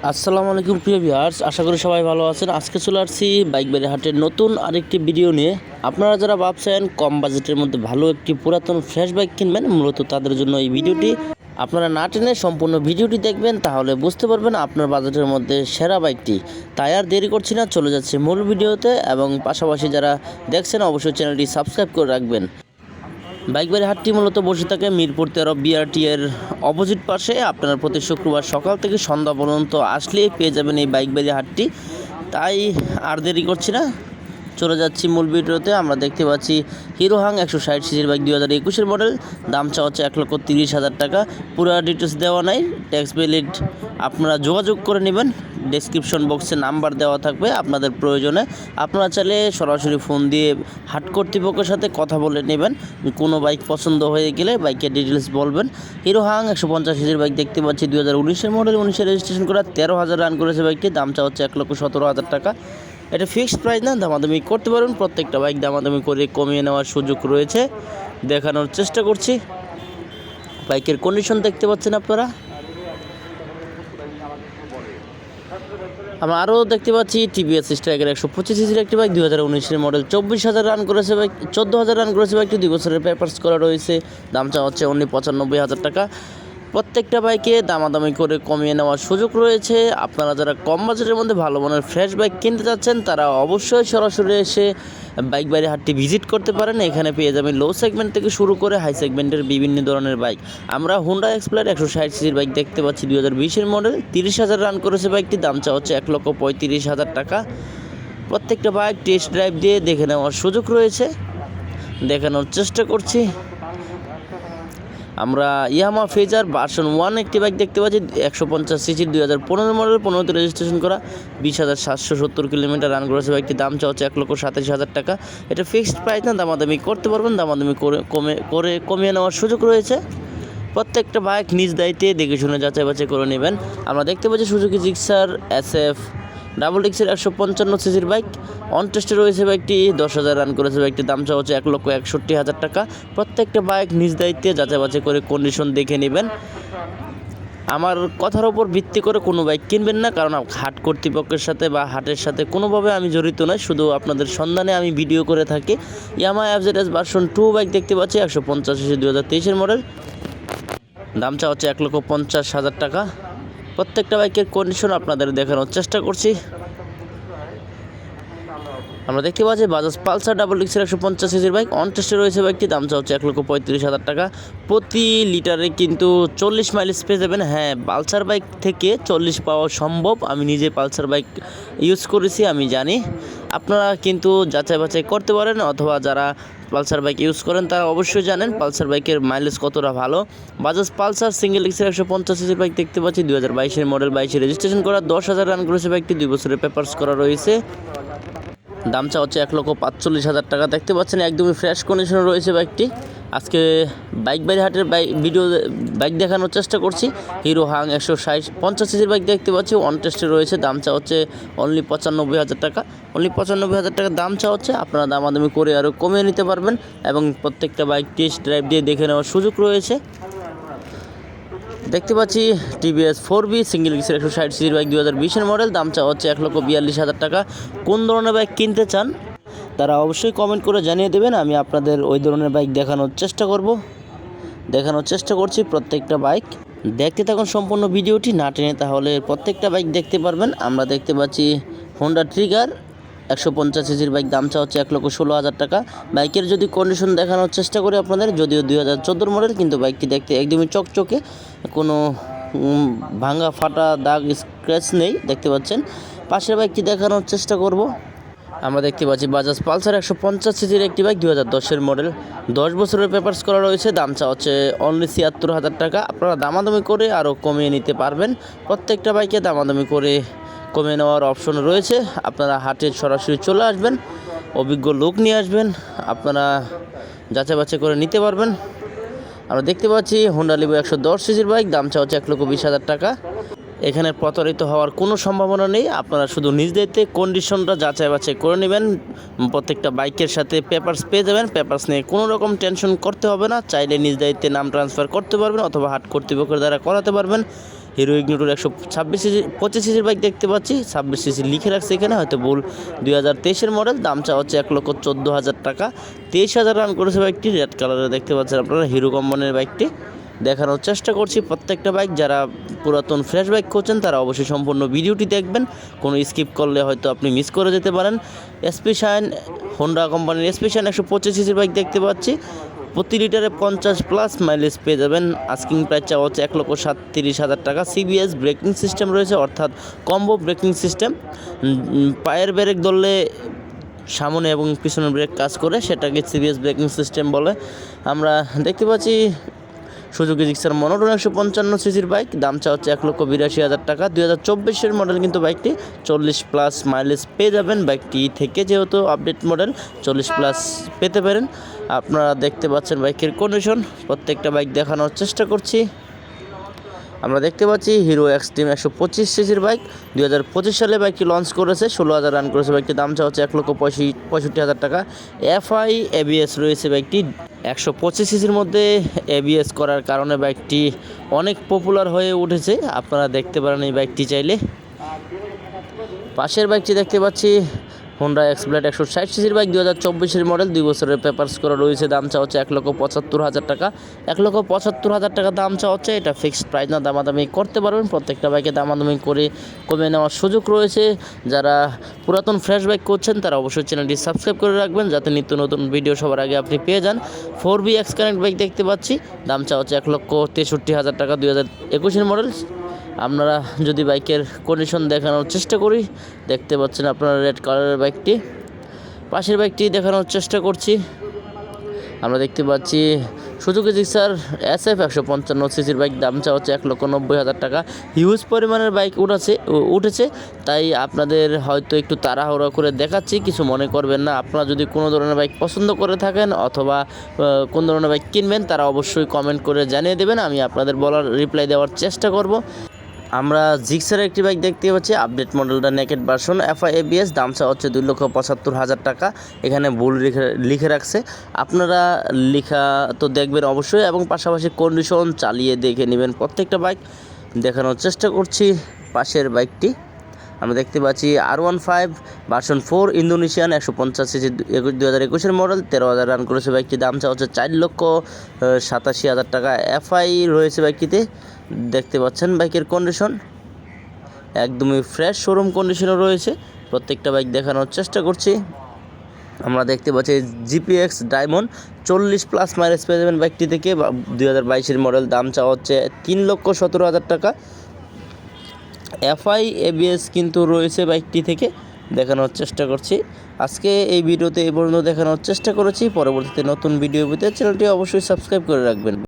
আসসালামু আলাইকুম প্রিয় ভিউয়ার্স, আশা করি সবাই ভালো আছেন। আজকে চলে আসছি বাইকবাড়ি হাটের নতুন আরেকটি ভিডিও নিয়ে। আপনারা যারা ভাবছেন কম বাজেটের মধ্যে ভালো একটি পুরাতন ফ্রেশ বাইক কিনবেন, মূলত তাদের জন্য এই ভিডিওটি। আপনারা না টেনে সম্পূর্ণ ভিডিওটি দেখবেন, তাহলে বুঝতে পারবেন আপনার বাজেটের মধ্যে সেরা বাইকটি। তাই আর দেরি করছি না, চলে যাচ্ছে মূল ভিডিওতে। এবং পাশাপাশি যারা দেখছেন অবশ্যই চ্যানেলটি সাবস্ক্রাইব করে রাখবেন। বাইকবাড়ি হাটটি মূলত বসে থাকে মিরপুর 13 বিআরটি এর অপোজিট পাশে। আপনারা প্রতি শুক্রবার সকাল থেকে সন্ধ্যা পর্যন্ত আসলেই পেয়ে যাবেন এই বাইকবাড়ি হাটটি। তাই আর দেরি করছি না, চলে যাচ্ছি মূল ভিডিওতে। আমরা দেখতে পাচ্ছি হিরো হাং 160 সিসির বাইক 2021-এর মডেল। দাম চাওয়া হচ্ছে 1,30,000 টাকা। পুরো ডিটেলস দেওয়া নাই, ট্যাক্স ভ্যালিড আপনারা যোগাযোগ করে নেবেন। ডেসক্রিপশন বক্সে নাম্বার দেওয়া থাকবে, আপনাদের প্রয়োজনে আপনারা চাইলে সরাসরি ফোন দিয়ে হাট কর্তৃপক্ষের সাথে কথা বলে নেবেন। কোনো বাইক পছন্দ হয়ে গেলে বাইকের ডিটেলস বলবেন। হিরো হাং 150 সিসির বাইক দেখতে পাচ্ছি 2019-এর মডেল, 19-এ রেজিস্ট্রেশন করা, 13,000 রান করেছে বাইকটি। দাম চাওয়া হচ্ছে 1,17,000 টাকা। এটা ফিক্সড প্রাইস না, দামাদামি করতে পারবেন। প্রত্যেকটা বাইক দামাদামি করে কমিয়ে নেওয়ার সুযোগ রয়েছে। দেখানোর চেষ্টা করছি। বাইকের কন্ডিশন দেখতে পাচ্ছেন আপনারা। আমরা আরও দেখতে পাচ্ছি টিভিএস স্ট্রাইকার 125 সিসির একটি বাইক 2019-এর মডেল, 24,000 রান করেছে বাইক, 14,000 রান করেছে বাইকটি। 2 বছরের পেপারস করা রয়েছে। দাম চাওয়া হচ্ছে অনলি 95,000 টাকা। প্রত্যেকটা বাইকে দামাদামি করে কমিয়ে নেওয়ার সুযোগ রয়েছে। আপনারা যারা কম বাজেটের মধ্যে ভালো মানের ফ্রেশ বাইক কিনতে চাচ্ছেন, তারা অবশ্যই সরাসরি এসে বাইকবাড়ি হাটটি ভিজিট করতে পারেন। এখানে পেয়ে যাবেন লো সেগমেন্ট থেকে শুরু করে হাই সেগমেন্টের বিভিন্ন ধরনের বাইক। আমরা হুন্ডা এক্সপ্লোরার 160 সিসির বাইক দেখতে পাচ্ছি 2020-এর মডেল, 30,000 রান করেছে বাইকটি। দাম চাওয়া হচ্ছে 1,35,000 টাকা। প্রত্যেকটা বাইক টেস্ট ড্রাইভ দিয়ে দেখে নেওয়ার সুযোগ রয়েছে। দেখানোর চেষ্টা করছি। আমরা ইয়ামাহা ফেজার ভার্সন 1 একটি বাইক দেখতে পাচ্ছি 150 সিসির 2015 মডেল, 15তে রেজিস্ট্রেশন করা, 20,770 কিলোমিটার রান করেছে বাইকটি। দাম চাওয়া হচ্ছে 1,27,000 টাকা। এটা ফিক্সড প্রাইস না, দামাদামি করতে পারবেন। দামাদামি কমিয়ে নেওয়ার সুযোগ রয়েছে। প্রত্যেকটা বাইক নিজ দায়িত্বে দেখে শুনে যাচাই বাছাই করে নেবেন। আমরা দেখতে পাচ্ছি সুজুকি জিক্সার SF ডাবল ডিক্সের 155 সিসির বাইক, অন টেস্টে রয়েছে বাইকটি, 10,000 রান করেছে বাইকটি। দাম চাওয়া হচ্ছে 1,61,000 টাকা। প্রত্যেকটা বাইক নিজ দায়িত্বে যাচাই বাছাই করে কন্ডিশন দেখে নেবেন। আমার কথার ওপর ভিত্তি করে কোনো বাইক কিনবেন না, কারণ হাট কর্তৃপক্ষের সাথে বা হাটের সাথে কোনোভাবে আমি জড়িত নয়, শুধু আপনাদের সন্ধানে আমি ভিডিও করে থাকি। ইয়ামাহা FZS ভার্সন 2 বাইক দেখতে পাচ্ছি 150 সিসি 2023-এর মডেল। দাম চাওয়া হচ্ছে 1,50,000 টাকা। প্রত্যেকটা বাইকের কন্ডিশন আপনাদের দেখানোর চেষ্টা করছি। আমরা দেখতে পাচ্ছি বাজাজ পালসার ডাবল ডিক্সের 150 সিসির বাইক, অন টেস্টে রয়েছে বাইকটি। দাম চাওয়া হচ্ছে 1,35,000 টাকা। প্রতি লিটারে কিন্তু 40 মাইলেজ পেয়ে যাবেন। হ্যাঁ, পালসার বাইক থেকে 40 পাওয়া সম্ভব। আমি নিজে পালসার বাইক ইউজ করেছি, আমি জানি। আপনারা কিন্তু যাচাই বাছাই করতে পারেন, অথবা যারা পালসার বাইক ইউজ করেন তারা অবশ্যই জানেন পালসার বাইকের মাইলেজ কতটা ভালো। বাজাজ পালসার সিঙ্গেল ডিক্সের 150 সিসির বাইক দেখতে পাচ্ছি 2022-এর মডেল, 22-এ রেজিস্ট্রেশন করা, 10,000 রান করেছে বাইকটি, 2 বছরের পেপারস করা রয়েছে। দাম চা হচ্ছে 1,45,000 টাকা। দেখতে পাচ্ছেন একদমই ফ্রেশ কন্ডিশনে রয়েছে বাইকটি। আজকে বাইকবাড়ি হাটের বাইক দেখানোর চেষ্টা করছি। হিরো হাং 150 সিসির বাইক দেখতে পাচ্ছি, অন টেস্টে রয়েছে। দাম চা হচ্ছে অনলি 95,000 টাকা। অনলি 95,000 টাকা দাম চা হচ্ছে। আপনারা দামাদামি করে আরও কমিয়ে নিতে পারবেন, এবং প্রত্যেকটা বাইক টেস্ট ড্রাইভ দিয়ে দেখে নেওয়ার সুযোগ রয়েছে। দেখতে পাচ্ছি টিভিএস 4B সিঙ্গেল ডিক্সের 160 সিসির বাইক 2020-এর মডেল। দাম চাওয়া হচ্ছে 1,42,000 টাকা। কোন ধরনের বাইক কিনতে চান তারা অবশ্যই কমেন্ট করে জানিয়ে দেবেন, আমি আপনাদের ওই ধরনের বাইক দেখানোর চেষ্টা করছি। প্রত্যেকটা বাইক দেখতে থাকুন সম্পূর্ণ ভিডিওটি, না টেনে, তাহলে প্রত্যেকটা বাইক দেখতে পারবেন। আমরা দেখতে পাচ্ছি হোন্ডা ট্রিগার 150 সিসির বাইক, দাম চা হচ্ছে 1,16,000 টাকা। বাইকের যদি কন্ডিশন দেখানোর চেষ্টা করি আপনাদের, যদিও 2014 মডেল, কিন্তু বাইকটি দেখতে একদমই চকচকে, কোনো ভাঙা ফাটা দাগ স্ক্র্যাচ নেই। দেখতে পাচ্ছেন পাশের বাইকটি দেখানোর চেষ্টা করব। আমরা দেখতে পাচ্ছি বাজাজ পালসার 150 সিসির একটি বাইক 2010-এর মডেল, 10 বছরের পেপারস করা রয়েছে। দাম চা হচ্ছে অনলি 76,000 টাকা। আপনারা দামাদামি করে আরও কমিয়ে নিতে পারবেন। প্রত্যেকটা বাইকে দামাদামি করে কমিয়ে নেওয়ার অপশন রয়েছে। আপনারা হাটে সরাসরি চলে আসবেন, অভিজ্ঞ লোক নিয়ে আসবেন, আপনারা যাচাই বাছাই করে নিতে পারবেন। আমরা দেখতে পাচ্ছি হোন্ডা লিভো 110 সিসির বাইক, দাম চা হচ্ছে 1,20,000 টাকা। এখানে প্রতারিত হওয়ার কোনো সম্ভাবনা নেই। আপনারা শুধু নিজ দায়িত্বে কন্ডিশনটা যাচাই বাছাই করে নেবেন। প্রত্যেকটা বাইকের সাথে পেপারস পেয়ে যাবেন। পেপারস নিয়ে কোনো রকম টেনশন করতে হবে না। চাইলে নিজ দায়িত্বে নাম ট্রান্সফার করতে পারবেন, অথবা হাট কর্তৃপক্ষের দ্বারা করাতে পারবেন। হিরো ইগনিটর 126 সিসি 25 সিসির বাইক দেখতে পাচ্ছি, 26 সিসি লিখে রাখছে এখানে, হয়তো ভুল। 2023-এর মডেল, দাম চাওয়া হচ্ছে 1,14,000 টাকা। 23,000 রান করেছে বাইকটি, রেড কালারে দেখতে পাচ্ছেন আপনারা হিরো কোম্পানির বাইকটি। দেখানোর চেষ্টা করছি প্রত্যেকটা বাইক। যারা পুরাতন ফ্রেশ বাইক খুঁজছেন তারা অবশ্যই সম্পূর্ণ ভিডিওটি দেখবেন, কোনো স্কিপ করলে হয়তো আপনি মিস করে যেতে পারেন। এসপি শাইন, হোন্ডা কোম্পানির এসপি শাইন 125 সিসির বাইক দেখতে পাচ্ছি, প্রতি লিটারে 50+ মাইলেজ পেয়ে যাবেন। আস্কিং প্রাইস চাওয়া হচ্ছে 1,37,000 টাকা। সিবিএস ব্রেকিং সিস্টেম রয়েছে, অর্থাৎ কম্বো ব্রেকিং সিস্টেম। পায়ের ব্রেক ধরলে সামনে এবং পিছনের ব্রেক কাজ করে, সেটাকে সিবিএস ব্রেকিং সিস্টেম বলে। আমরা দেখতে পাচ্ছি সুজুকি জিক্সার মনোটন 155 সিসির বাইক, দাম চাওয়া হচ্ছে 1,82,000 টাকা। 2024-এর মডেল কিন্তু বাইকটি, 40+ মাইলেজ পেয়ে যাবেন বাইকটি থেকে, যেহেতু আপডেট মডেল 40+ পেতে পারেন। আপনারা দেখতে পাচ্ছেন বাইকের কন্ডিশন, প্রত্যেকটা বাইক দেখানোর চেষ্টা করছি। আমরা দেখতে পাচ্ছি হিরো এক্সট্রিম 125 সিসির বাইক, 2025 সালে বাইকটি লঞ্চ করেছে, 16,000 রান করেছে বাইকটির, দাম চাওয়া হচ্ছে 1,65,000 টাকা। এফআই এবিএস রয়েছে বাইকটি, 125 সিসির মধ্যে এবিএস করার কারণে বাইকটি অনেক পপুলার হয়ে উঠেছে। আপনারা দেখতে পারেন এই বাইকটি চাইলে। পাশের বাইকটি দেখতে পাচ্ছি হোন্ডা এক্সপ্লেড 160 সিসির বাইক, 2024-এর মডেল, 2 বছরের পেপারস করা রয়েছে, দাম চাওয়া হচ্ছে 1,75,000 টাকা। 1,75,000 টাকা দাম চাওয়া হচ্ছে, এটা ফিক্সড প্রাইস না, দামাদামি করতে পারবেন। প্রত্যেকটা বাইকে দামাদামি করে কমে নেওয়ার সুযোগ রয়েছে। যারা পুরাতন ফ্রেশ বাইক করছেন তারা অবশ্যই চ্যানেলটি সাবস্ক্রাইব করে রাখবেন, যাতে নিত্য নতুন ভিডিও সবার আগে আপনি পেয়ে যান। 4BX কানেক্ট বাইক দেখতে পাচ্ছি, দাম চাওয়া হচ্ছে 1,63,000 টাকা, 2021-এর মডেল। আপনারা যদি বাইকের কন্ডিশন দেখানোর চেষ্টা করি, দেখতে পাচ্ছেন আপনারা রেড কালারের বাইকটি। পাশের বাইকটি দেখানোর চেষ্টা করছি। আমরা দেখতে পাচ্ছি সুজুকি জিক্সার SF 155 সিসির বাইক, দাম চাওয়া হচ্ছে 1,90,000 টাকা। হিউজ পরিমাণের বাইক উঠেছে, তাই আপনাদের হয়তো একটু তাড়াহুড়ো করে দেখাচ্ছি, কিছু মনে করবেন না। আপনারা যদি কোনো ধরনের বাইক পছন্দ করে থাকেন অথবা কোন ধরনের বাইক কিনবেন, তারা অবশ্যই কমেন্ট করে জানিয়ে দেবেন, আমি আপনাদের বলার রিপ্লাই দেওয়ার চেষ্টা করব। আমরা জিক্সার একটি বাইক দেখতে পাচ্ছি, আপডেট মডেলটা নেকেড ভার্সন, এফআই এবিএস, দাম চাওয়া হচ্ছে 2,75,000 টাকা। এখানে ভুল লিখে রাখছে, আপনারা লেখা তো দেখবেন অবশ্যই, এবং পাশাপাশি কন্ডিশন চালিয়ে দেখে নেবেন। প্রত্যেকটা বাইক দেখানোর চেষ্টা করছি। পাশের বাইকটি আমরা দেখতে পাচ্ছি R15 ভার্সন 4 ইন্দোনেশিয়ান 150 সিসি, 2021-এর মডেল, 13,000 রান করেছে বাইকটি, দাম চাওয়া হচ্ছে 4,87,000 টাকা। এফআই রয়েছে বাইকটিতে, দেখতে পাচ্ছেন বাইকের কন্ডিশন একদমই ফ্রেশ শোরুম কন্ডিশনও রয়েছে। প্রত্যেকটা বাইক দেখানোর চেষ্টা করছি। আমরা দেখতে পাচ্ছি GPX ডায়মন্ড, 40+ মাইলেজ পেয়ে যাবেন বাইকটি থেকে, 2022-এর মডেল, দাম চাওয়া হচ্ছে 3,17,000 টাকা। এফআই এবিএস কিন্তু রয়েছে বাইকটি থেকে, দেখানোর চেষ্টা করছি। আজকে এই ভিডিওতে এই পর্যন্ত দেখানোর চেষ্টা করেছি, পরবর্তীতে নতুন ভিডিও পেতে চ্যানেলটি অবশ্যই সাবস্ক্রাইব করে রাখবেন।